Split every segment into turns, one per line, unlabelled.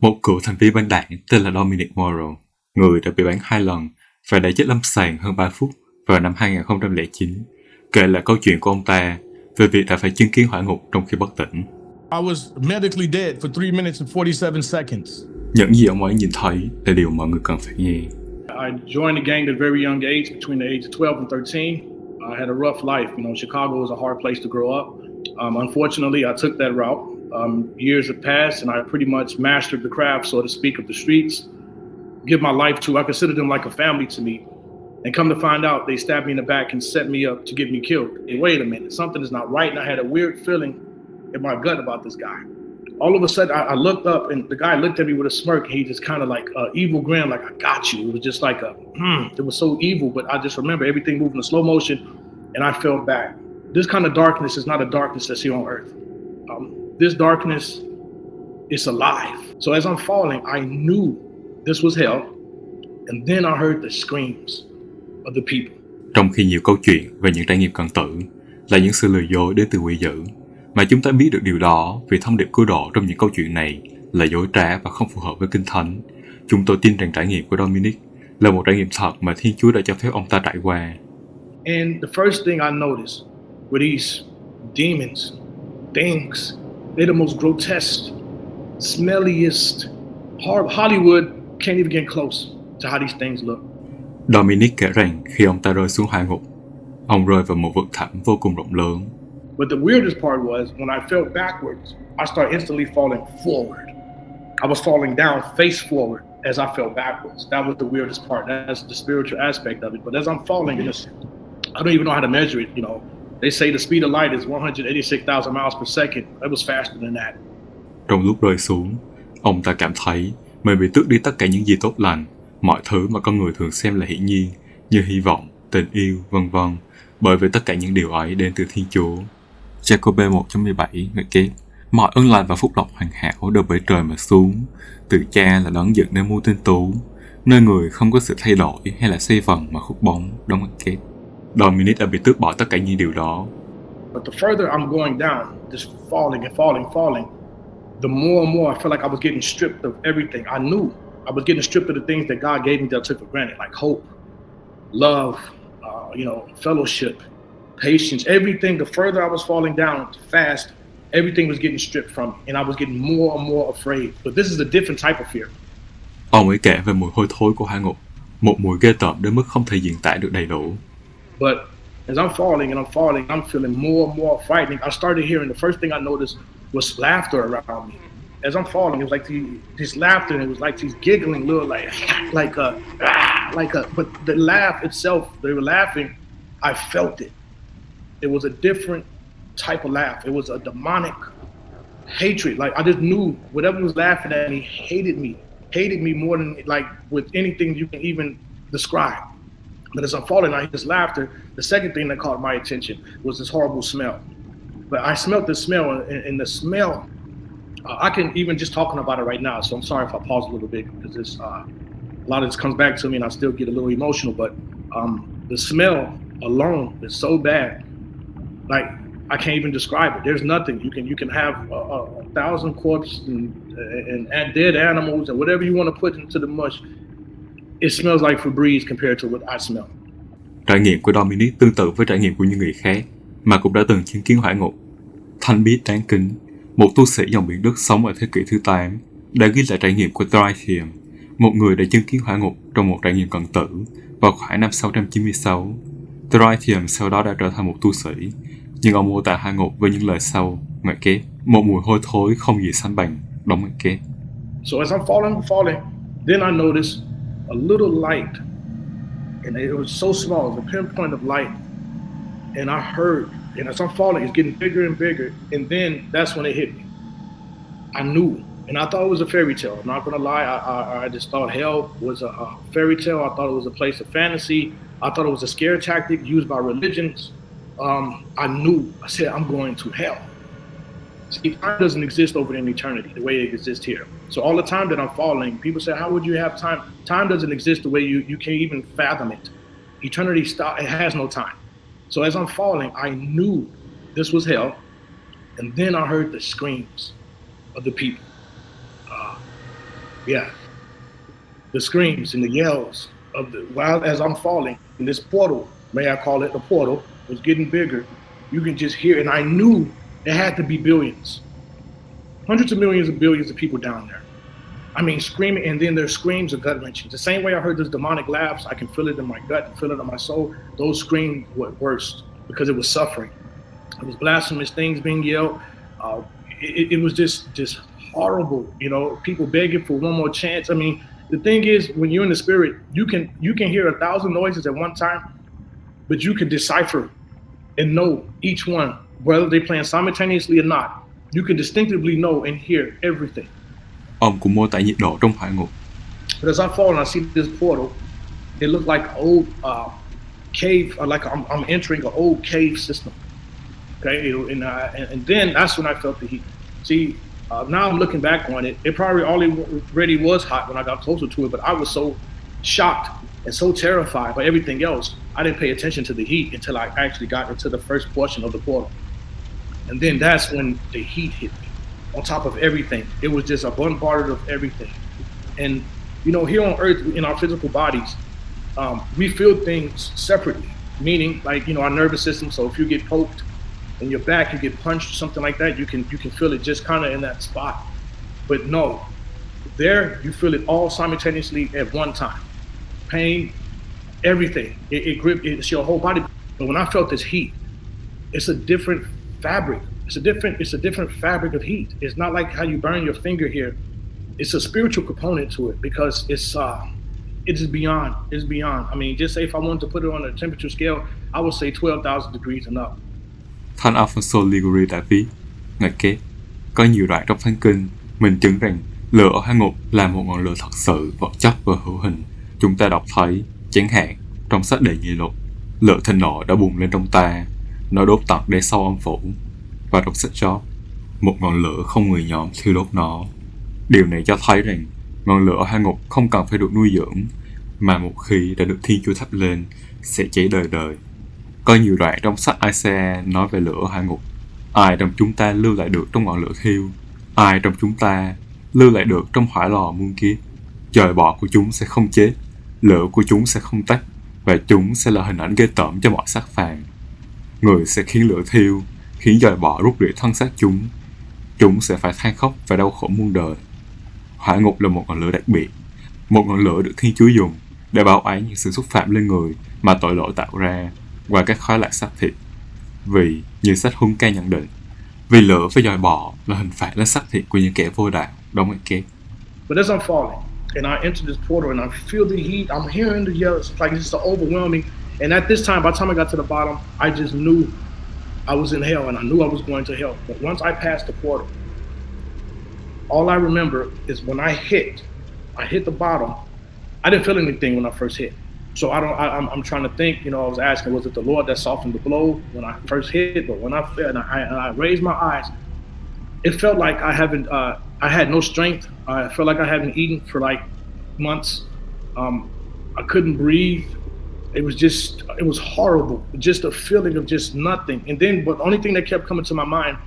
Một cựu thành viên băng đảng tên là Dominic Morrow, người đã bị bán 2 lần và đã chết lâm sàng hơn 3 phút vào năm 2009, kể lại câu chuyện của ông ta về việc đã phải chứng kiến hỏa ngục trong khi bất tỉnh.
I was medically dead for 3 minutes and 47 seconds.
Những gì ông ấy nhìn thấy là điều mọi người cần phải nghe.
I joined the gang at a very young age, between the age of 12 and 13. I had a rough life. Chicago was a hard place to grow up. Unfortunately, I took that route. Years have passed, and I pretty much mastered the craft, so to speak, of the streets. Give my life to, I consider them like a family to me. And come to find out, they stabbed me in the back and set me up to get me killed. Hey, wait a minute, something is not right, and I had a weird feeling in my gut about this guy. All of a sudden, I looked up, and the guy looked at me with a smirk. He just kind of like evil grin, like, I got you. It was just like it was so evil, but I just remember everything moving in slow motion, and I fell back. This kind of darkness is not a darkness that's here on earth. This darkness is alive. So as I'm falling, I knew this was hell, and then I heard the screams of the people.
Trong khi nhiều câu chuyện về những trải nghiệm cận tử là những sự lừa dối đến từ quỷ dữ, mà chúng ta biết được điều đó vì thông điệp cứu độ trong những câu chuyện này là dối trá và không phù hợp với Kinh Thánh. Chúng tôi tin rằng trải nghiệm của Dominic là một trải nghiệm thật mà Thiên Chúa đã cho phép ông ta trải qua.
And the first thing I noticed were these demons, things. They're the most grotesque, smelliest. Hollywood can't even get close to how these things look.
Dominic kể rằng khi ông ta rơi xuống hỏa ngục, ông rơi vào một vực thẳm vô cùng rộng lớn.
But the weirdest part was when I fell backwards, I started instantly falling forward. I was falling down face forward as I fell backwards. That was the weirdest part. That's the spiritual aspect of it. But as I'm falling, I don't even know how to measure it. They say the speed of light is 186,000 miles per second. It was faster than that.
Trong lúc rơi xuống, ông ta cảm thấy mình bị tước đi tất cả những gì tốt lành, mọi thứ mà con người thường xem là hiển nhiên, như hy vọng, tình yêu, vân vân, bởi vì tất cả những điều ấy đến từ Thiên Chúa. Jacob 1:17 ngợi kép: mọi ơn lành và phúc lộc hoàn hảo đều bởi trời mà xuống, từ Cha là đấng dựng nên muôn tinh tú, nơi người không có sự thay đổi hay là xây vần mà khúc bóng, đóng ngợi kép. Dominic đã bị tước bỏ tất cả những điều đó.
But the further I'm going down, just falling and falling, the more and more I felt like I was getting stripped of everything. I knew I was getting stripped of the things that God gave me that I took for granted, like hope, love, fellowship, patience, everything. The further I was falling down fast, everything was getting stripped from me, and I was getting more and more afraid. But this is a different type of fear.
Ông ấy kể về mùi hôi thối của hỏa ngục, một mùi ghê tởm đến mức không thể diễn tả được đầy đủ.
But as I'm falling, I'm feeling more and more frightening. I started hearing, the first thing I noticed was laughter around me. As I'm falling, it was like this laughter, and it was like these giggling little but the laugh itself, they were laughing, I felt it. It was a different type of laugh. It was a demonic hatred. Like I just knew whatever was laughing at me hated me more than like with anything you can even describe. But as I'm falling, I hear this laughter. The second thing that caught my attention was this horrible smell. But I smelled the smell, and the smell, I can even just talking about it right now. So I'm sorry if I pause a little bit because it's a lot of this comes back to me, and I still get a little emotional. But the smell alone is so bad, like I can't even describe it. There's nothing you can have a thousand corpses and dead animals and whatever you want to put into the mush. It smells like Febreze compared to what I smell.
Trải nghiệm của Dominic tương tự với trải nghiệm của những người khác mà cũng đã từng chứng kiến hỏa ngục. Thanh biết đáng kính, một tu sĩ dòng biển Đức sống ở thế kỷ thứ 8, đã ghi lại trải nghiệm của Tritium, một người đã chứng kiến hỏa ngục trong một trải nghiệm cận tử vào khoảng năm 696. Tritium sau đó đã trở thành một tu sĩ, nhưng ông mô tả hỏa ngục với những lời sau, ngợi kép: một mùi hôi thối không gì sánh bằng, đóng ngợi kép.
So as I'm falling, then I noticed a little light, and it was so small, it was a pinpoint of light, and I heard, and as I'm falling, it's getting bigger and bigger, and then that's when it hit me. I knew, and I thought it was a fairy tale. I'm not gonna lie, I just thought hell was a fairy tale. I thought it was a place of fantasy. I thought it was a scare tactic used by religions. I knew, I said, I'm going to hell. See, time doesn't exist over in eternity the way it exists here. So all the time that I'm falling, people say, how would you have time? Time doesn't exist the way you can't even fathom it. Eternity it has no time. So as I'm falling, I knew this was hell. And then I heard the screams of the people. Yeah. The screams and the yells of the while as I'm falling in this portal, may I call it the portal, was getting bigger. You can just hear, and I knew there had to be billions, hundreds of millions of billions of people down there. I mean, screaming, and then their screams are gut wrenching. The same way I heard those demonic laughs, I can feel it in my gut and feel it in my soul. Those screams were worse because it was suffering. It was blasphemous things being yelled. It was just horrible. You know, people begging for one more chance. I mean, the thing is, when you're in the spirit, you can hear 1,000 noises at one time, but you can decipher and know each one, whether they're playing simultaneously or not. You can distinctively know and hear everything.
Ông cũng mô tả nhiệt độ trong hỏa ngục.
But as I fall and I see this portal, it looked like an old cave, or like I'm entering an old cave system. Okay, and then that's when I felt the heat. See, now I'm looking back on it. It probably already was hot when I got closer to it, but I was so shocked and so terrified by everything else, I didn't pay attention to the heat until I actually got into the first portion of the portal. And then that's when the heat hit me. On top of everything, it was just a bombardment of everything. And you know, here on Earth, in our physical bodies, we feel things separately. Meaning, like, you know, our nervous system. So if you get poked in your back, you get punched, something like that, you can feel it just kind of in that spot. But no, there you feel it all simultaneously at one time. Pain, everything. It's your whole body. But when I felt this heat, it's a different fabric. It's a different fabric of heat. It's not like how you burn your finger here. It's a spiritual component to it because it is beyond. It's beyond. I mean, just say if I wanted to put it on a temperature scale, I would say 12,000 degrees and up.
Thánh Alfonso Liguri đã viết, ngạch kế, có nhiều đoạn trong thánh kinh minh chứng rằng lửa ở hỏa ngục là một ngọn lửa thật sự, vật chất và hữu hình. Chúng ta đọc thấy, chẳng hạn, trong sách Đệ Nhị Lục, lửa thịnh nộ đã bùng lên trong ta, nó đốt tận đáy sâu âm phủ. Và trong sách Job, một ngọn lửa không người nhóm thiêu đốt nó. Điều này cho thấy rằng ngọn lửa ở hỏa ngục không cần phải được nuôi dưỡng, mà một khi đã được Thiên Chúa thắp lên sẽ cháy đời đời. Có nhiều đoạn trong sách Isaiah nói về lửa ở hỏa ngục. Ai trong chúng ta lưu lại được trong ngọn lửa thiêu? Ai trong chúng ta lưu lại được trong hỏa lò muôn kiếp? Dòi bọ của chúng sẽ không chết, lửa của chúng sẽ không tắt, và chúng sẽ là hình ảnh ghê tởm cho mọi xác phàm. Người sẽ khiến lửa thiêu, khiến dòi bọ rút rượi thân xác chúng. Chúng sẽ phải than khóc và đau khổ muôn đời. Hỏa ngục là một ngọn lửa đặc biệt, một ngọn lửa được Thiên Chúa dùng để báo án những sự xúc phạm lên người mà tội lỗi tạo ra qua các khói lạc xác thịt. Vì, như sách Huân Ca nhận định, vì lửa với dòi bọ là hình phạt lên xác thịt của những kẻ vô đạo, đóng ngoặc kép.
But as I'm falling, and I enter this portal, and I feel the heat, I'm hearing the yells, it's like it's so overwhelming. And at this time, by the time I got to the bottom, I just knew I was in hell, and I knew I was going to hell. But once I passed the portal, all I remember is when I hit the bottom. I didn't feel anything when I first hit. So I'm trying to think, you know, I was asking, was it the Lord that softened the blow when I first hit? But when I fell and I raised my eyes, it felt like I had no strength. I felt like I hadn't eaten for like months. I couldn't breathe. It was horrible. Just a feeling of just nothing. And then, but the only thing that kept coming to my mind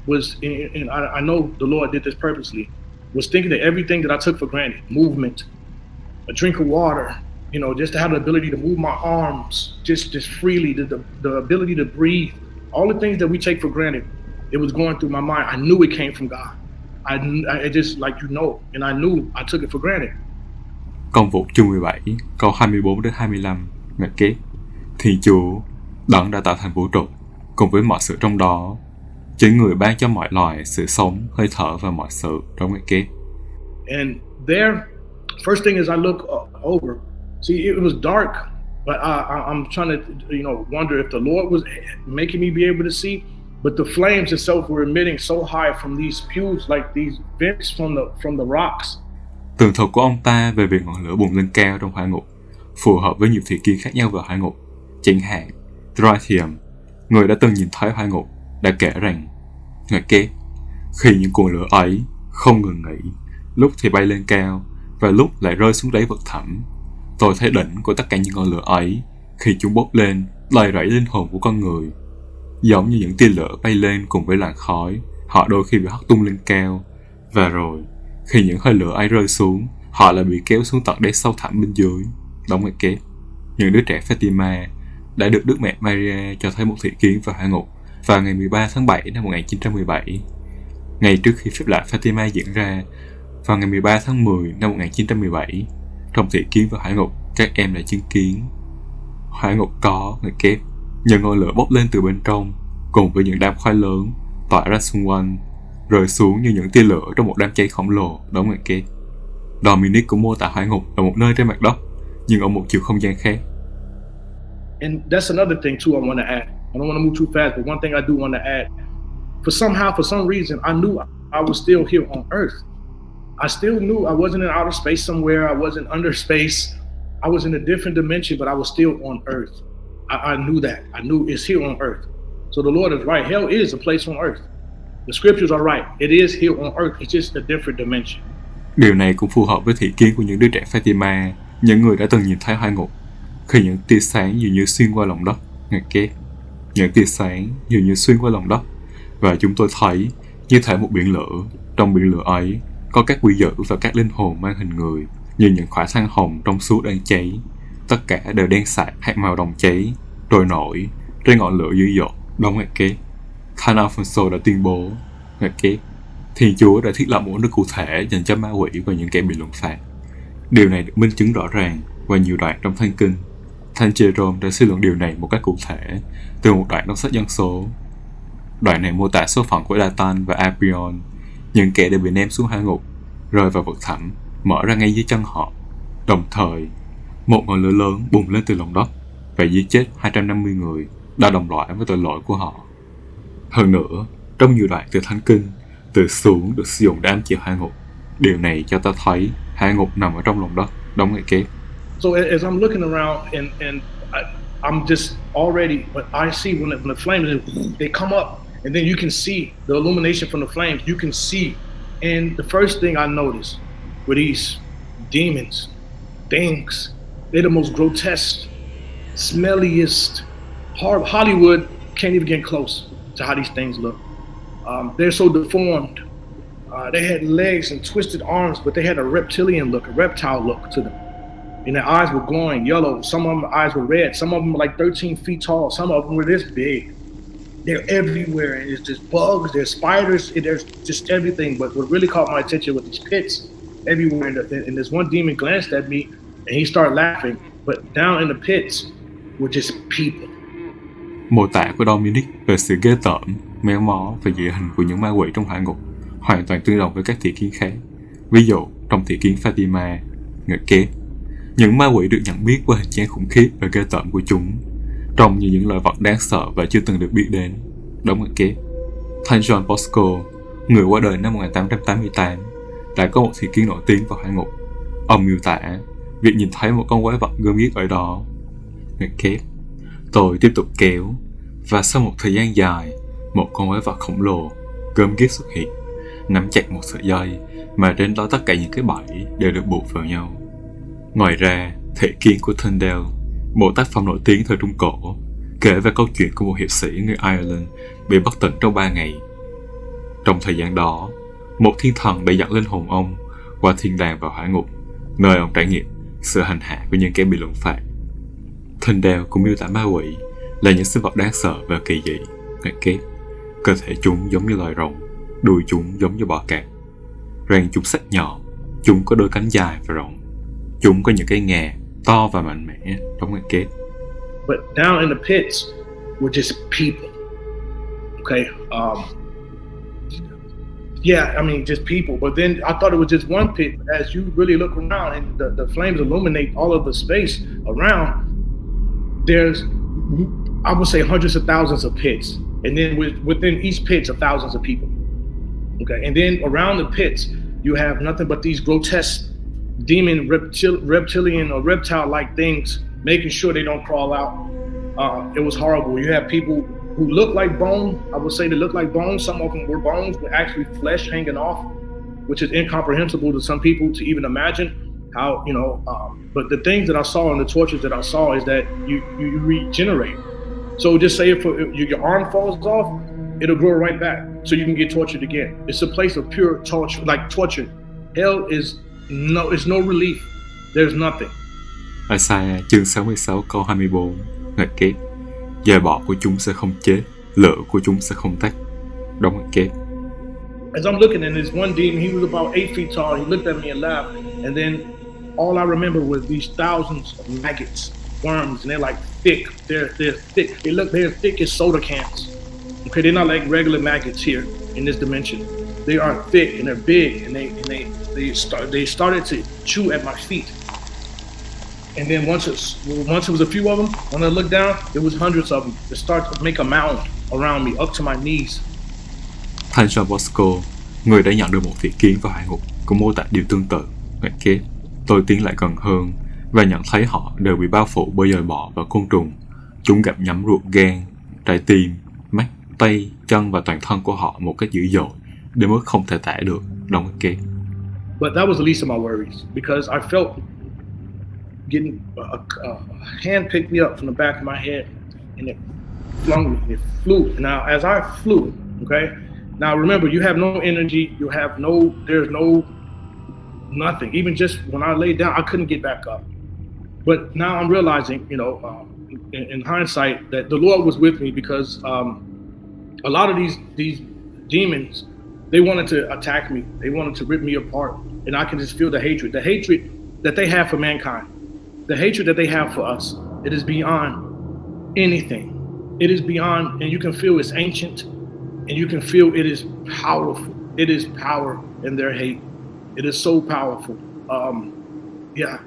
was, and I know the Lord did this purposely, was thinking that everything that I took for granted, movement, a drink of water, you know, just to have the ability to move my arms just freely, the ability to breathe, all the things that we take for granted, it was going through my mind. I knew it came from God. I just, like, you know, and I knew I took it for granted.
Công vụ chương 17, câu 24 đến 25, ngạch kép. Thiên Chúa, đấng đã tạo thành vũ trụ, cùng với mọi sự trong đó, chính người ban cho mọi loài sự sống, hơi thở và mọi sự, trong ngạch kép.
And there, first thing is I look over. See, it was dark, but I'm trying to, you know, wonder if the Lord was making me be able to see. But the flames itself were emitting so high from these pews, like these vents from the rocks.
Tường thuật của ông ta về việc ngọn lửa bùng lên cao trong hỏa ngục phù hợp với nhiều thời kỳ khác nhau về hỏa ngục. Chẳng hạn, Drythium, người đã từng nhìn thấy hỏa ngục, đã kể rằng, ngạch kép, khi những cuồng lửa ấy không ngừng nghỉ, lúc thì bay lên cao và lúc lại rơi xuống đáy vực thẳm, tôi thấy đỉnh của tất cả những ngọn lửa ấy khi chúng bốc lên đầy rẫy linh hồn của con người. Giống như những tia lửa bay lên cùng với làn khói, họ đôi khi bị hất tung lên cao, và rồi Khi những hơi lửa ấy rơi xuống, họ lại bị kéo xuống tận đáy sâu thẳm bên dưới. Đóng ngoặc kép. Những đứa trẻ Fatima đã được Đức Mẹ Maria cho thấy một thị kiến vào hỏa ngục vào ngày 13 tháng 7 năm 1917. Ngày trước khi phép lạ Fatima diễn ra, vào ngày 13 tháng 10 năm 1917, trong thị kiến vào hỏa ngục, các em đã chứng kiến hỏa ngục có ngoặc kép nhờ ngọn lửa bốc lên từ bên trong, cùng với những đám khói lớn tỏa ra xung quanh, rơi xuống như những tia lửa trong một đám cháy khổng lồ. Đóng ngoặc kép. Dominic cũng mô tả hỏa ngục là một nơi trên mặt đất, nhưng ở một chiều không gian khác.
And that's another thing too I want to add. I don't want to move too fast, but one thing I do want to add. For some reason, I knew I was still here on Earth. I still knew I wasn't in outer space somewhere. I wasn't under space. I was in a different dimension, but I was still on Earth. I knew that. I knew it's here on Earth. So the Lord is right. Hell is a place on Earth. The scriptures are right. It is here on Earth. It's just a different dimension.
Điều này cũng phù hợp với thị kiến của những đứa trẻ Fatima, những người đã từng nhìn thấy hỏa ngục. Khi những tia sáng dường như xuyên qua lòng đất, ngoặc kép. Những tia sáng dường như xuyên qua lòng đất, và chúng tôi thấy như thể một biển lửa. Trong biển lửa ấy có các quỷ dữ và các linh hồn mang hình người, như những khỏa than hồng trong suốt đang cháy. Tất cả đều đen sạm hạt màu đồng cháy, trôi nổi trên ngọn lửa dữ dội. Đóng ngoặc kép. Khan Alfonso đã tuyên bố, ngoặc kép, Thiên Chúa đã thiết lập một nước cụ thể dành cho ma quỷ và những kẻ bị luận phạt. Điều này được minh chứng rõ ràng qua nhiều đoạn trong Thánh Kinh. Thánh Jerome đã suy luận điều này một cách cụ thể từ một đoạn trong sách Dân số. Đoạn này mô tả số phận của Dathan và Apion, những kẻ đã bị ném xuống hỏa ngục, rơi vào vực thẳm, mở ra ngay dưới chân họ. Đồng thời, một ngọn lửa lớn bùng lên từ lòng đất và giết chết 250 người đã đồng loại với tội lỗi của họ. Hơn nữa, trong nhiều đoạn từ Thánh Kinh, từ xuống được sử dụng để ám chỉ hỏa ngục. Điều này cho ta thấy hỏa ngục nằm ở trong lòng đất. Đóng ngoặc kép.
So as I'm looking around and I'm just already, but I see when the flames, they come up, and then you can see the illumination from the flames. You can see, and the first thing I noticed were these demons, things. They're the most grotesque, smelliest. Hollywood can't even get close to how these things look. They're so deformed. They had legs and twisted arms, but they had a reptilian look, a reptile look to them. And their eyes were glowing yellow. Some of them eyes were red. Some of them were like 13 feet tall. Some of them were this big. They're everywhere. And it's just bugs, there's spiders, there's just everything. But what really caught my attention was these pits everywhere. And this one demon glanced at me and he started laughing. But down in the pits were just people.
Mô tả của Dominic về sự ghê tởm, méo mó và dị hình của những ma quỷ trong hỏa ngục hoàn toàn tương đồng với các thị kiến khác. Ví dụ, trong thị kiến Fatima, ngoặc kép, những ma quỷ được nhận biết qua hình dáng khủng khiếp và ghê tởm của chúng, trông như những loài vật đáng sợ và chưa từng được biết đến. Đóng ngoặc kép. Thánh John Bosco, người qua đời năm 1888, đã có một thị kiến nổi tiếng vào hỏa ngục. Ông miêu tả việc nhìn thấy một con quái vật gớm ghiếc ở đó. Ngoặc kép. Tôi tiếp tục kéo, và sau một thời gian dài, một con quái vật khổng lồ gớm ghiếc xuất hiện, nắm chặt một sợi dây mà trên đó tất cả những cái bẫy đều được buộc vào nhau. Ngoài ra, Thể kiến của Tyndale, một tác phẩm nổi tiếng thời Trung Cổ, kể về câu chuyện của một hiệp sĩ người Ireland bị bất tỉnh trong 3 ngày. Trong thời gian đó, một thiên thần đã dẫn linh hồn ông qua thiên đàng vào hỏa ngục, nơi ông trải nghiệm sự hành hạ của những kẻ bị luận phạt. Tyndale cũng miêu tả ma quỷ là những sinh vật đáng sợ và kỳ dị, ngoặc kép. Cơ thể chúng giống như loài rồng, đuôi chúng giống như bò cạp, răng chúng sắc nhọn, chúng có đôi cánh dài và rộng, chúng có những cái ngà to và mạnh mẽ. Đóng ngoặc kép.
But down in the pits were just people. Okay. Yeah, I mean, just people. But then I thought it was just one pit. As you really look around and the flames illuminate all of the space around, there's, I would say, hundreds of thousands of pits. And then within each pit are thousands of people. Okay. And then around the pits, you have nothing but these grotesque demon reptilian or reptile-like things, making sure they don't crawl out. It was horrible. You have people who look like bone. I would say they look like bones. Some of them were bones, but actually flesh hanging off, which is incomprehensible to some people to even imagine how, but the things that I saw and the tortures that I saw is that you regenerate. So just say if your arm falls off, it'll grow right back so you can get tortured again. It's a place of pure torture, like torture. Hell is it's no relief. There's nothing.
Isaiah chương 66 câu 24 ngoặc kép. Dòi bọ của chúng sẽ không chết, lửa của chúng sẽ không tắt. Đóng ngoặc kép.
As I'm looking at this one demon, he was about 8 feet tall. He looked at me and laughed. And then all I remember was these thousands of maggots, worms, and they're like thick. They're thick. They're thick as soda cans. Okay, they're not like regular maggots here in this dimension. They are thick and they're big, and they started to chew at my feet. And then once it was a few of them, when I looked down, there was hundreds of them. They started to make a mound around me, up to my knees.
Thành John Bosco, người đã nhận được một vị kiến vào hải ngục, cũng mô tả điều tương tự. Ngoặc kép. Tôi tiến lại gần hơn và nhận thấy họ đều bị bao phủ bởi dòi bọ và côn trùng. Chúng gặm nhấm ruột gan, trái tim, mắt, tay, chân và toàn thân của họ một cách dữ dội, đến mức không thể tả được. Đóng ngoặc kép.
But that was the least of my worries, because I felt getting a hand picked me up from the back of my head, and it flung me. It flew. Now, as I flew, okay. Now remember, you have no energy. There's no nothing. Even just when I laid down, I couldn't get back up. But now I'm realizing, in hindsight, that the Lord was with me, because a lot of these demons, they wanted to attack me. They wanted to rip me apart, and I can just feel the hatred that they have for mankind, the hatred that they have for us. It is beyond anything. It is beyond, and you can feel it's ancient, and you can feel it is powerful. It is power in their hate. It is so powerful. Yeah.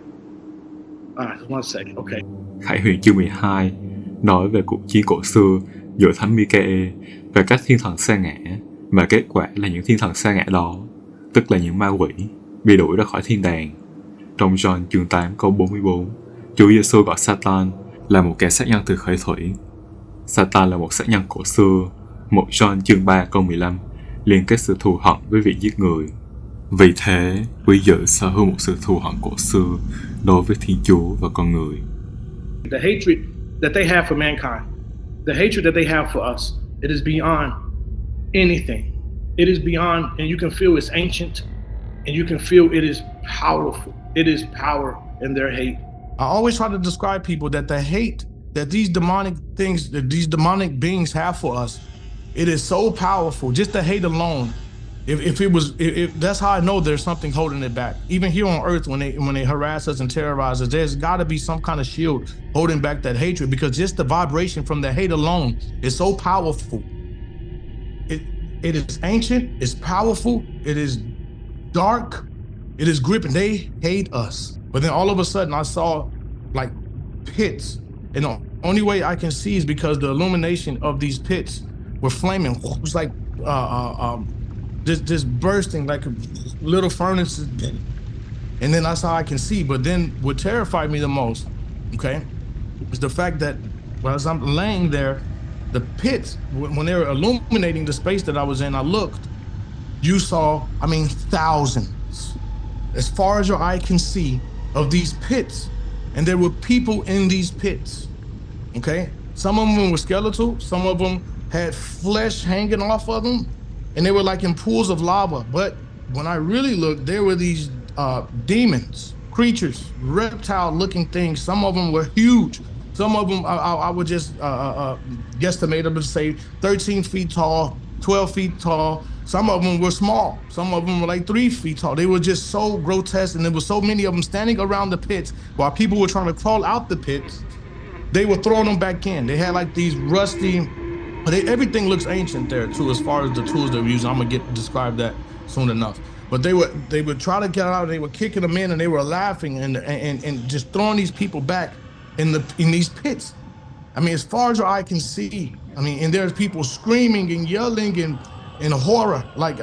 One second. Okay.
Khải Huyền chương 12 nói về cuộc chiến cổ xưa giữa thánh Michael và các thiên thần sa ngã, mà kết quả là những thiên thần sa ngã đó, tức là những ma quỷ, bị đuổi ra khỏi thiên đàng. Trong John chương 8 câu 44, Chúa Giêsu gọi Satan là một kẻ sát nhân từ khởi thủy. Satan là một sát nhân cổ xưa. 1 John chương 3 câu 15 liên kết sự thù hận với việc giết người. Vì thế, quý vị sở hữu một sự thù hận cổ xưa đối với Thiên Chúa và con người.
The hatred that they have for mankind, the hatred that they have for us, it is beyond anything. It is beyond, and you can feel it's ancient, and you can feel it is powerful. It is power in their hate.
I always try to describe people that the hate that these demonic things, that these demonic beings have for us, it is so powerful. Just the hate alone. If that's how I know there's something holding it back. Even here on earth, when they harass us and terrorize us, there's got to be some kind of shield holding back that hatred, because just the vibration from the hate alone is so powerful. It is ancient, it's powerful, it is dark, it is gripping. They hate us. But then all of a sudden I saw like pits, and the only way I can see is because the illumination of these pits were flaming. It was like just bursting like little furnaces, and then that's how I can see. But then what terrified me the most, okay, is the fact that as I'm laying there, the pits, when they were illuminating the space that I was in, I looked, you saw, thousands, as far as your eye can see, of these pits, and there were people in these pits, okay? Some of them were skeletal, some of them had flesh hanging off of them, and they were like in pools of lava. But when I really looked, there were these demons, creatures, reptile-looking things. Some of them were huge. Some of them, I would just guesstimate them to say 13 feet tall, 12 feet tall. Some of them were small. Some of them were like 3 feet tall. They were just so grotesque, and there were so many of them standing around the pits while people were trying to crawl out the pits. They were throwing them back in. They had like these rusty, everything looks ancient there too, as far as the tools they were using. I'm gonna describe that soon enough. But they would try to get out. They were kicking them in, and they were laughing and just throwing these people back in these pits. As far as your eye can see. And there's people screaming and yelling and in horror. Like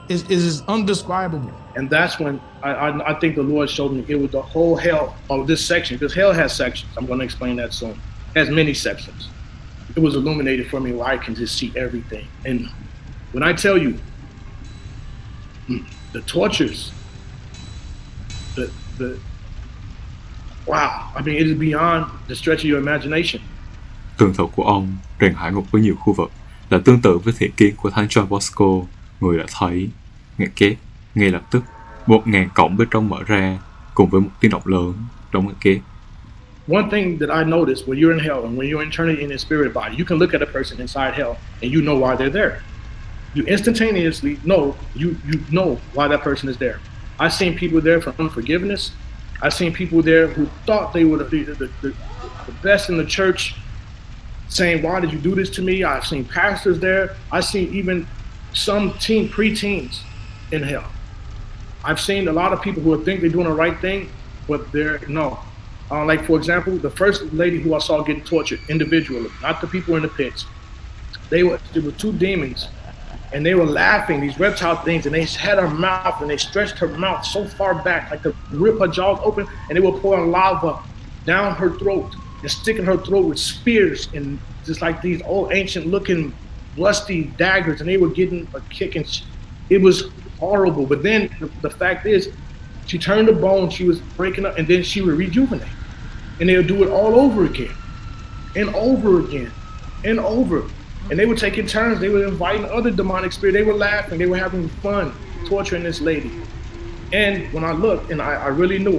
it is undescribable.
And that's when I think the Lord showed me it was the whole hell of this section, because hell has sections. I'm going to explain that soon. It has many sections. It was illuminated for me where I can just see everything. And when I tell you the tortures, the wow, it is beyond the stretch of your imagination.
Tường thuật của ông rèn hải ngục với nhiều khu vực là tương tự với thiện kiến của Thánh John Bosco, người đã thấy, nghe kép, ngay lập tức 1.000 cổng bên trong mở ra cùng với một tiếng động lớn. Đóng ngoặc kép.
One thing that I noticed when you're in hell and when you're eternity in a spirit body, you can look at a person inside hell and you know why they're there. You instantaneously know you know why that person is there. I've seen people there for unforgiveness. I've seen people there who thought they were the best in the church, saying, "Why did you do this to me?" I've seen pastors there. I've seen even some preteens in hell. I've seen a lot of people who think they're doing the right thing, but they're no. Like for example, the first lady who I saw getting tortured individually, not the people in the pits. There were two demons, and they were laughing, these reptile things, and they had her mouth, and they stretched her mouth so far back, like to rip her jaws open, and they were pouring lava down her throat and sticking her throat with spears and just like these old ancient-looking rusty daggers, and they were getting a kick, and it was horrible. But then the fact is, she turned the bone, she was breaking up, and then she would rejuvenate. And they would do it all over again, and over again, and over. And they were taking turns, they were inviting other demonic spirits, they were laughing, they were having fun torturing this lady. And when I looked, and I really knew,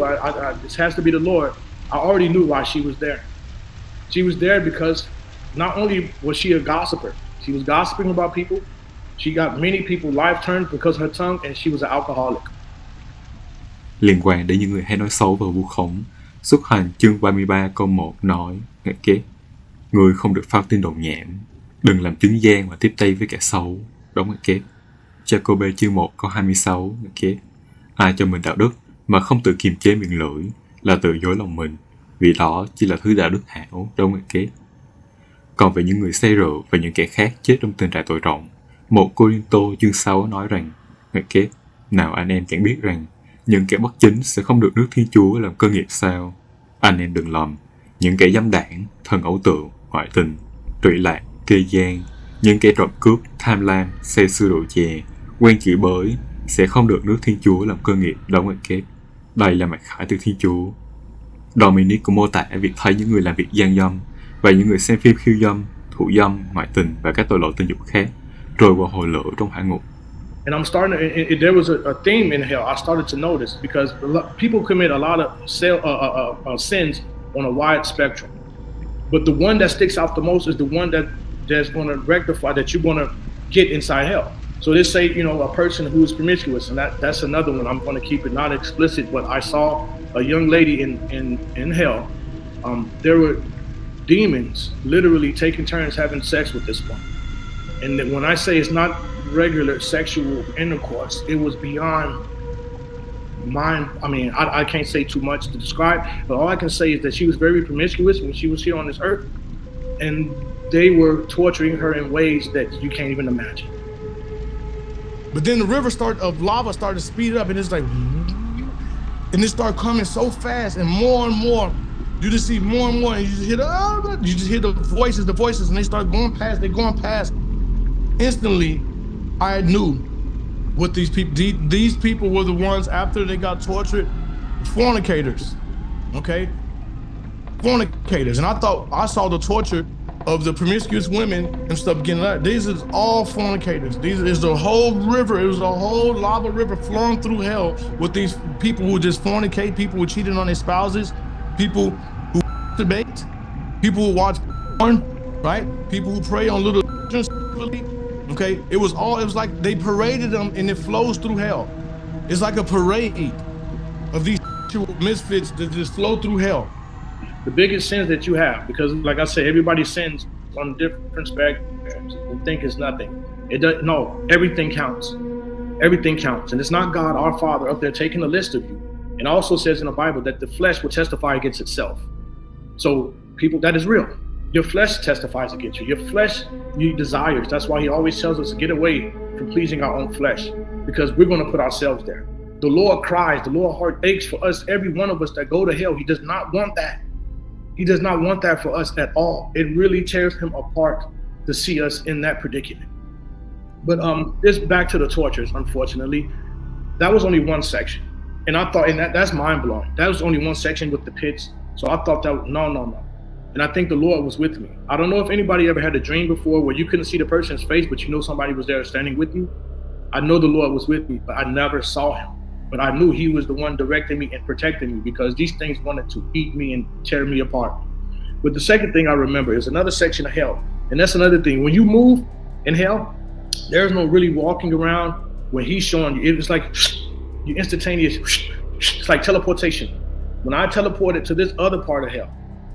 this has to be the Lord, I already knew why she was there. She was there because not only was she a gossiper, she was gossiping about people, she got many people life turned because of her tongue, and she was an alcoholic.
Liên quan đến những người hay nói xấu và vu khống, Xuất Hành chương 33 câu 1 nói, ngoặc kép, người không được phao tin đồn nhảm, đừng làm chứng gian và tiếp tay với kẻ xấu, đóng ngoặc kép. Jacob chương 1 câu 26, ngoặc kép, ai cho mình đạo đức mà không tự kiềm chế miệng lưỡi là tự dối lòng mình, vì đó chỉ là thứ đạo đức hảo, đóng ngoặc kép. Còn về những người say rượu và những kẻ khác chết trong tình trạng tội trọng, 1 Cô-rinh-tô chương 6 nói rằng, ngoặc kép, nào anh em chẳng biết rằng những kẻ bất chính sẽ không được nước Thiên Chúa làm cơ nghiệp sao? Anh em đừng lầm, những kẻ dâm đảng, thần ấu tượng, ngoại tình, trụy lạc, kê gian, những kẻ trộm cướp, tham lam, say sưa rượu chè, quen chửi bới sẽ không được nước Thiên Chúa làm cơ nghiệp, đóng ngoặc kép. Đây là mặc khải từ Thiên Chúa. Dominic cũng mô tả việc thấy những người làm việc gian dâm và những người xem phim khiêu dâm, thủ dâm, ngoại tình và các tội lỗi tình dục khác trôi qua hồ lửa trong hỏa ngục.
And I'm starting to, there was a theme in hell I started to notice because people commit a lot of sins on a wide spectrum. But the one that sticks out the most is the one that's going to rectify, that you're going to get inside hell. So they say, a person who is promiscuous, and that's another one. I'm going to keep it not explicit, but I saw a young lady in hell. There were demons literally taking turns having sex with this one. And when I say it's not regular sexual intercourse, it was beyond mind. I mean, I can't say too much to describe, but all I can say is that she was very promiscuous when she was here on this earth, and they were torturing her in ways that you can't even imagine.
But then the river of lava started to speed up, and it's like, and it started coming so fast, and more. You just see more and more, and you just hear the voices, and they start going past. They're going past. Instantly, I knew what these people were the ones after they got tortured, fornicators, okay? Fornicators. And I thought I saw the torture of the promiscuous women and stuff getting out. These is all fornicators. These is the whole river. It was a whole lava river flowing through hell with these people who just fornicate, people who cheated on their spouses, people who debate, people who watch porn, right? People who prey on little children. Okay, it was like they paraded them, and it flows through hell. It's like a parade of these misfits that just flow through hell.
The biggest sins that you have, because like I said, everybody sins on different spectrums and think it's nothing. It does no, everything counts. Everything counts. And it's not God, our Father, up there taking a list of you. It also says in the Bible that the flesh will testify against itself. So people, that is real. Your flesh testifies against you. Your flesh, you desires. That's why he always tells us to get away from pleasing our own flesh, because we're going to put ourselves there. The Lord cries, the Lord heart aches for us, every one of us that go to hell. He does not want that. He does not want that for us at all. It really tears him apart to see us in that predicament. But this back to the tortures, unfortunately, that was only one section. And I thought, and that's mind blowing. That was only one section with the pits. So I thought that, no. And I think the Lord was with me. I don't know if anybody ever had a dream before where you couldn't see the person's face, but you know somebody was there standing with you. I know the Lord was with me, but I never saw him. but I knew he was the one directing me and protecting me because these things wanted to eat me and tear me apart. But the second thing I remember is another section of hell. And that's another thing. When you move in hell, there's no really walking around. When he's showing you, it's like you instantaneous, it's like teleportation. When I teleported to this other part of hell,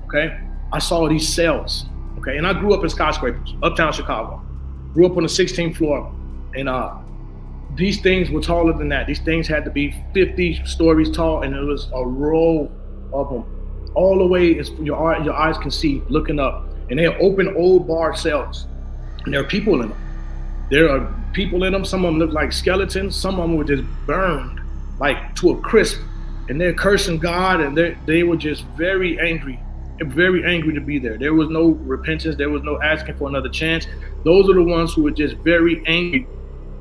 okay, I saw these cells, okay, and I grew up in skyscrapers, uptown Chicago. Grew up on the 16th floor, and these things were taller than that. These things had to be 50 stories tall, and it was a row of them, all the way as your eyes can see, looking up. And they're open old bar cells, and there are people in them. There are people in them. Some of them look like skeletons. Some of them were just burned, like to a crisp, and they're cursing God, and they were just very angry to be there. There was no repentance. There was no asking for another chance. Those are the ones who were just very angry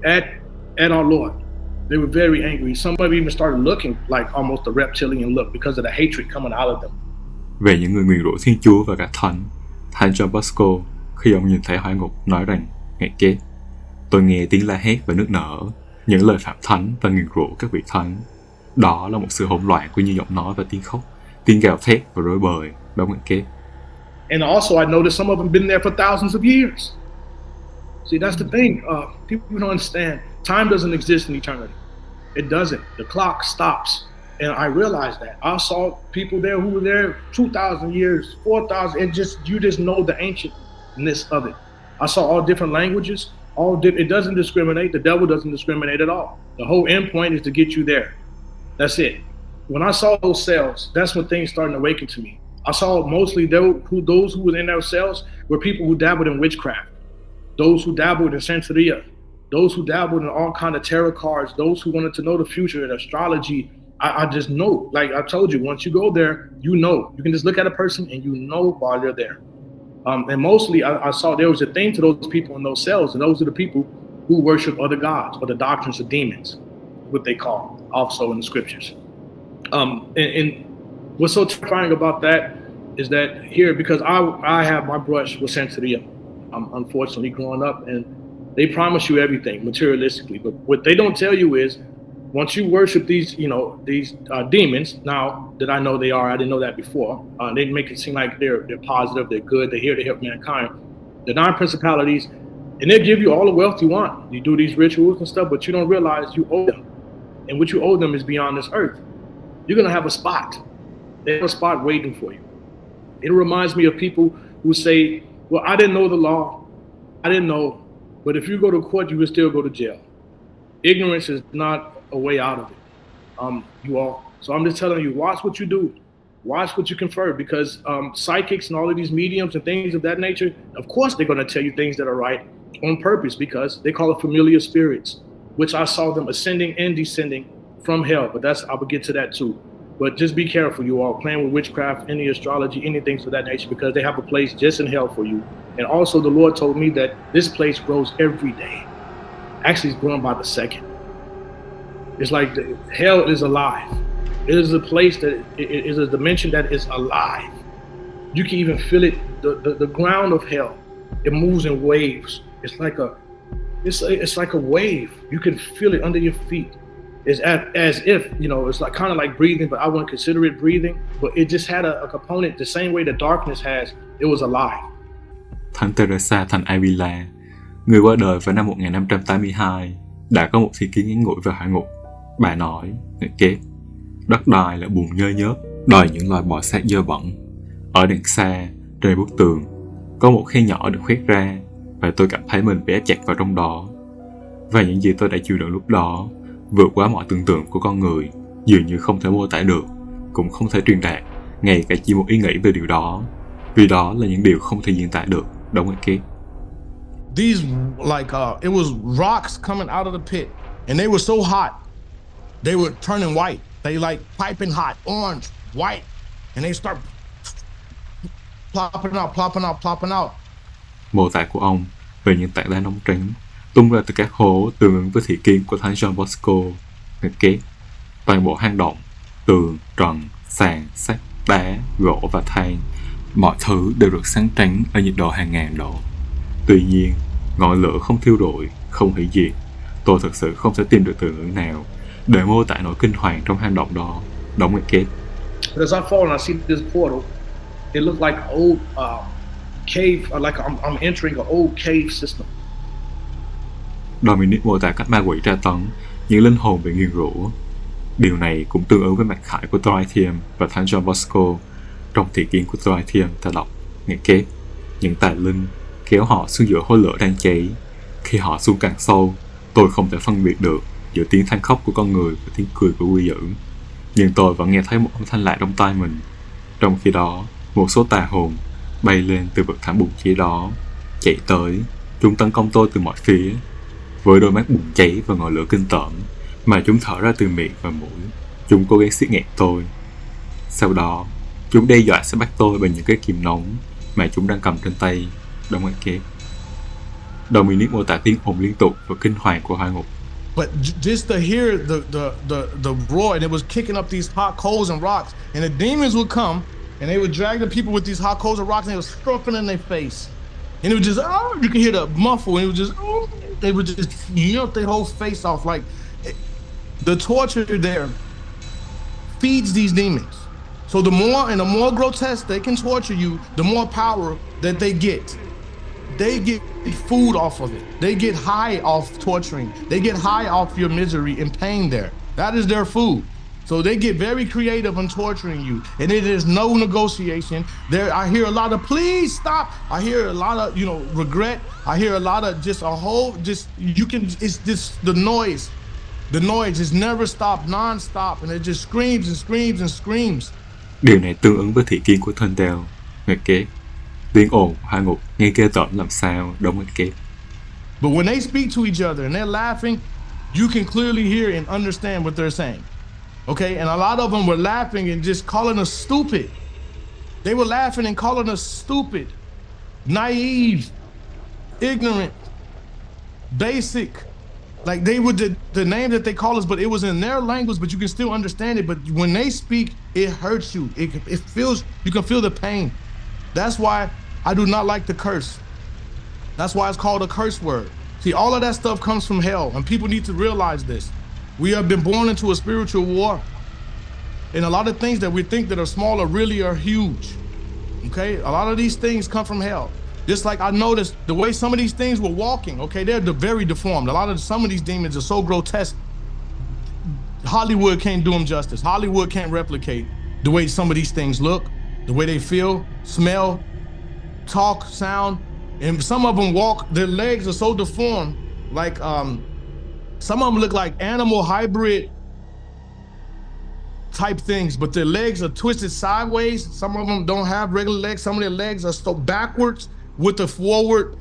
at our Lord. They were very angry. Some of them even started looking like almost a reptilian look because of the hatred coming out of them.
Về những người nguyền rủa Thiên Chúa và các thánh, Thánh John Bosco khi ông nhìn thấy hỏa ngục nói rằng: ngày kết, tôi nghe tiếng la hét và nức nở, những lời phạm thánh và nguyền rủa các vị thánh. Đó là một sự hỗn loạn của những giọng nói và tiếng khóc, tiếng gào thét và rối bời. Đó ngày kết.
And also, I noticed some of them been there for thousands of years. See, that's the thing. People don't understand. Time doesn't exist in eternity. It doesn't. The clock stops. And I realized that. I saw people there who were there 2,000 years, 4,000, and you just know the ancientness of it. I saw all different languages. It doesn't discriminate. The devil doesn't discriminate at all. The whole end point is to get you there. That's it. When I saw those cells, that's when things started to awaken to me. I saw mostly those who were in those cells were people who dabbled in witchcraft, those who dabbled in Santeria, those who dabbled in all kind of tarot cards, those who wanted to know the future and astrology. I just know, like I told you, once you go there, you know. You can just look at a person and you know while they're there. And mostly I saw there was a thing to those people in those cells, and those are the people who worship other gods or the doctrines of demons, what they call also in the scriptures. And what's so terrifying about that is that here, because I have my brush with Santeria, unfortunately growing up, and they promise you everything materialistically, but what they don't tell you is once you worship these demons, now that I know they are, I didn't know that before. They make it seem like they're positive, they're good, they're here to help mankind. The 9 principalities, and they give you all the wealth you want. You do these rituals and stuff, but you don't realize you owe them. And what you owe them is beyond this earth. You're gonna have a spot. They have a spot waiting for you. It reminds me of people who say, well, I didn't know the law. I didn't know. But if you go to court, you will still go to jail. Ignorance is not a way out of it, you all. So I'm just telling you, watch what you do. Watch what you confer, because psychics and all of these mediums and things of that nature, of course, they're going to tell you things that are right on purpose, because they call it familiar spirits, which I saw them ascending and descending from hell. But I will get to that too. But just be careful, you all, playing with witchcraft, any astrology, anything of that nature, because they have a place just in hell for you. And also the Lord told me that this place grows every day. Actually, it's growing by the second. It's like hell is alive. It is a place that it is a dimension that is alive. You can even feel it. The ground of hell, it moves in waves. It's like a wave. You can feel it under your feet. It's as if, it's like kind of like breathing, but I wouldn't consider it breathing. But it just had a component the same way the darkness has. It was alive.
Thánh Teresa thành Avila, người qua đời vào năm 1582, đã có một thi ký ngắn ngủi về hỏa ngục. Bà nói, ngày kết, đất đai là bùn nhơ nhớp, đầy những loài bò sát dơ bẩn. Ở đằng xa, trên bức tường, có một khe nhỏ được khoét ra, và tôi cảm thấy mình bị ép chặt vào trong đó. Và những gì tôi đã chịu đựng lúc đó, vượt quá mọi tưởng tượng của con người, dường như không thể mô tả được, cũng không thể truyền đạt, ngay cả chỉ một ý nghĩ về điều đó, vì đó là những điều không thể diễn tả được. Đúng ngày kết.
These it was rocks coming out of the pit, and they were so hot, they were turning white. They like piping hot, orange, white, and they start plopping out.
Mô tả của ông về những tảng đá nóng trắng tung ra từ các hố tương ứng với thị kiến của Thánh John Bosco. Ngày kết, toàn bộ hang động, tường, trần, sàn, sắt, đá, gỗ và than, mọi thứ đều được sáng trắng ở nhiệt độ hàng ngàn độ. Tuy nhiên, ngọn lửa không thiêu rụi, không hủy diệt. Tôi thực sự không thể tìm được từ ngữ nào để mô tả nỗi kinh hoàng trong hang động đó. Đóng ngoặc kép.
But as I fall and I see this portal, it looked like an old cave, like I'm entering an old cave system.
Dominic mô tả cách ma quỷ tra tấn, những linh hồn bị nguyền rủa. Điều này cũng tương ứng với mặt khải của Tritium và Thánh John Bosco. Trong thị kiến của Tritium ta đọc ngoặc kép, những tà linh kéo họ xuống giữa hố lửa đang cháy. Khi họ xuống càng sâu, tôi không thể phân biệt được giữa tiếng than khóc của con người và tiếng cười của quỷ dữ. Nhưng tôi vẫn nghe thấy một âm thanh lạ trong tai mình. Trong khi đó, một số tà hồn bay lên từ vực thẳm bùng cháy đó, chạy tới. Chúng tấn công tôi từ mọi phía, với đôi mắt bùng cháy và ngọn lửa kinh tởm mà chúng thở ra từ miệng và mũi. Chúng cố gắng siết nghẹn tôi. Sau đó, chúng đe dọa sẽ bắt tôi bằng những cái kìm nóng mà chúng đang cầm trên tay. Đóng ngoặc kép. Dominic mô tả tiếng ồn liên tục và kinh hoàng của hỏa ngục.
But just to hear the roar, and it was kicking up these hot coals and rocks, and the demons would come, and they would drag the people with these hot coals and rocks, and they would stroking in their face, and it would just you could hear the muffle, and it would just they would just melt their whole face off. Like the torture there feeds these demons. So the more grotesque they can torture you, the more power that they get. They get food off of it. They get high off torturing. They get high off your misery and pain there. That is their food. So they get very creative in torturing you. And it is no negotiation. There, I hear a lot of, please stop. I hear a lot of, regret. I hear a lot of it's just the noise. The noise is never stopped, non-stop. And it just screams and screams and screams.
Điều này tương ứng với thị kiến của Thundel. Ngoặc kép. Tiếng ồn hỏa ngục nghe ghê tởm làm sao. Đóng ngoặc kép.
But when they speak to each other and they're laughing, you can clearly hear and understand what they're saying. Okay, and a lot of them were laughing and just calling us stupid. They were laughing and calling us stupid, naive, ignorant, basic. Like they would the name that they call us, but it was in their language, but you can still understand it. But when they speak, it hurts you. It feels, you can feel the pain. That's why I do not like the curse. That's why it's called a curse word. See, all of that stuff comes from hell, and people need to realize this. We have been born into a spiritual war, and a lot of things that we think that are small really are huge. Okay, a lot of these things come from hell. Just like I noticed the way some of these things were walking. Okay, they're very deformed. Some of these demons are so grotesque. Hollywood can't do them justice. Hollywood can't replicate the way some of these things look, the way they feel, smell, talk, sound. And some of them walk, their legs are so deformed, like some of them look like animal hybrid type things, but their legs are twisted sideways. Some of them don't have regular legs. Some of their legs are so backwards with the forward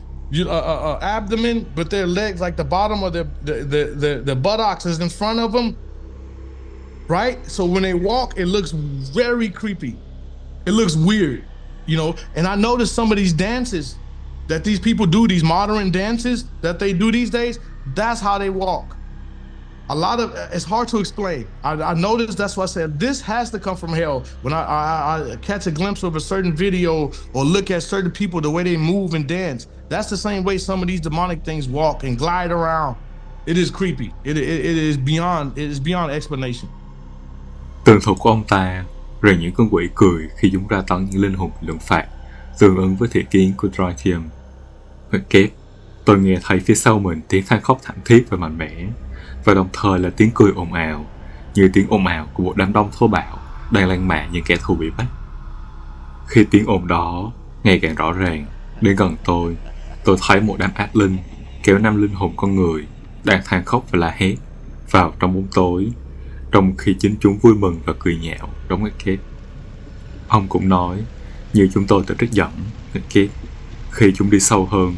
abdomen, but their legs, like the bottom of the buttocks is in front of them, right? So when they walk, it looks very creepy. It looks weird, and I noticed some of these dances that these people do, these modern dances that they do these days, that's how they walk. A lot of, it's hard to explain. I noticed, that's why I said, this has to come from hell. When I catch a glimpse of a certain video or look at certain people, the way they move and dance, that's the same way some of these demonic things walk and glide around. It is creepy. It is beyond explanation.
Tường thuật của ông ta về những con quỷ cười khi chúng ra tấn những linh hồn lượng phạt, tương ứng với thị kiến của Tritium. Ngoặc kép. Tôi nghe thấy phía sau mình tiếng than khóc thảm thiết và mạnh mẽ, và đồng thời là tiếng cười ồn ào, như tiếng ồn ào của một đám đông thô bạo đang lan mạ những kẻ thù bị bắt. Khi tiếng ồn đó ngày càng rõ ràng đến gần tôi thấy một đám ác linh kéo 5 linh hồn con người đang than khóc và la hét vào trong bóng tối, trong khi chính chúng vui mừng và cười nhạo. Đóng ngoặc kép. Ông cũng nói, như chúng tôi tự trích dẫn, ngoặc kép, khi chúng đi sâu hơn,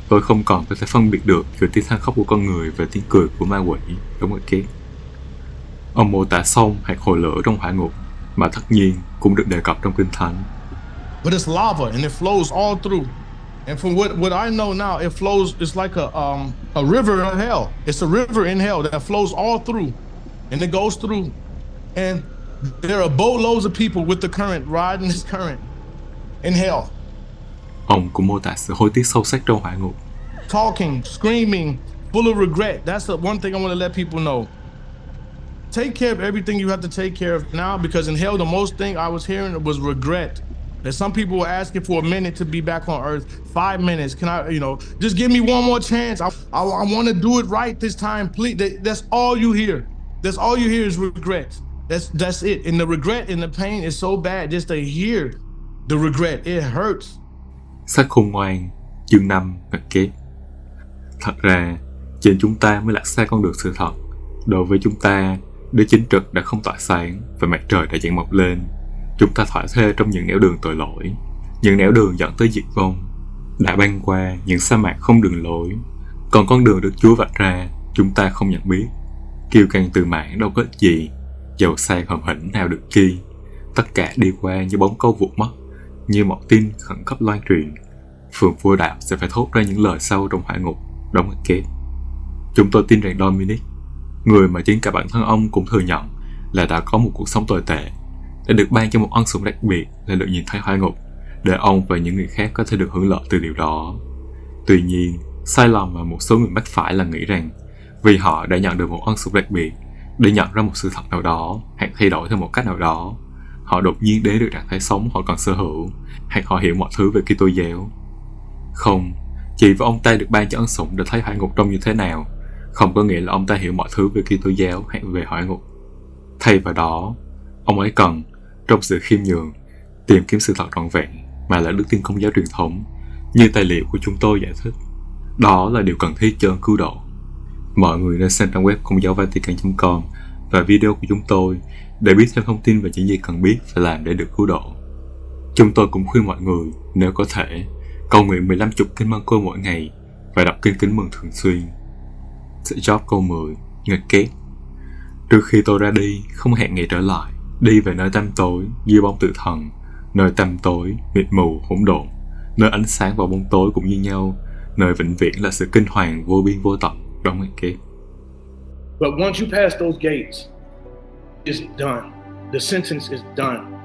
tôi không còn có thể phân biệt được giữa tiếng than khóc của con người và tiếng cười của ma quỷ. Đóng ngoặc kép. Ông mô tả sông hạt hồi lửa trong hỏa ngục, mà tất nhiên cũng được đề cập trong kinh thánh.
But it's lava and it flows all through. And from what I know now, it flows. It's like a river in hell. It's a river in hell that flows all through, and it goes through. And there are boatloads of people with the current riding this current in hell.
Ông cũng mô tả sự hối tiếc sâu sắc trong hỏa ngục.
Talking, screaming, full of regret. That's the one thing I want to let people know. take care of everything you have to take care of now, because in hell, the most thing I was hearing was regret. That some people were asking for a minute to be back on earth, 5 minutes. Can I, just give me one more chance. I want to do it right this time, please. That's all you hear. That's all you hear is regret. That's it. And the regret and the pain is so bad just to hear the regret. It hurts.
Sách khôn ngoan, chương 5 và kết. Thật ra, chính chúng ta mới lạc xa con đường sự thật. Đối với chúng ta, đứa chính trực đã không tỏa sáng và mặt trời đã dậy mọc lên. Chúng ta thỏa thuê trong những nẻo đường tội lỗi, những nẻo đường dẫn tới diệt vong, đã băng qua những sa mạc không đường lối. Còn con đường được Chúa vạch ra, chúng ta không nhận biết. Kiêu căng từ mãn đâu có ích gì, giàu sang hầm hỉnh nào được chi. Tất cả đi qua như bóng câu vụt mất, như một tin khẩn cấp loan truyền. Phường vua đạo sẽ phải thốt ra những lời sâu trong hỏa ngục, đóng kết. Chúng tôi tin rằng Dominic, người mà chính cả bản thân ông cũng thừa nhận là đã có một cuộc sống tồi tệ, đã được ban cho một ân sủng đặc biệt là được nhìn thấy hỏa ngục, để ông và những người khác có thể được hưởng lợi từ điều đó. Tuy nhiên, sai lầm mà một số người mắc phải là nghĩ rằng vì họ đã nhận được một ân sủng đặc biệt, để nhận ra một sự thật nào đó hoặc thay đổi theo một cách nào đó, họ đột nhiên đến được trạng thái sống họ còn sở hữu, hoặc họ hiểu mọi thứ về Kitô giáo. Không, chỉ vì ông ta được ban cho ân sủng để thấy hỏa ngục trông như thế nào, không có nghĩa là ông ta hiểu mọi thứ về Kitô giáo hay về hỏa ngục. Thay vào đó, ông ấy cần, trong sự khiêm nhường, tìm kiếm sự thật trọn vẹn mà là đức tin Công giáo truyền thống, như tài liệu của chúng tôi giải thích. Đó là điều cần thiết cho ơn cứu độ. Mọi người nên xem trang web công giáo Vatican.com và video của chúng tôi để biết thêm thông tin về những gì cần biết phải làm để được cứu độ. Chúng tôi cũng khuyên mọi người, nếu có thể, cầu nguyện 15 kinh măng côi mỗi ngày và đọc kinh kính mừng thường xuyên. Sẽ Job câu 10, nghịch kết. Trước khi tôi ra đi, không hẹn ngày trở lại, đi về nơi tăm tối, như bóng tử thần, nơi tăm tối, mịt mù, hỗn độn, nơi ánh sáng và bóng tối cũng như nhau, nơi vĩnh viễn là sự kinh hoàng vô biên vô tận, đóng nghịch kết.
But once you pass those gates, it's done. The sentence is done.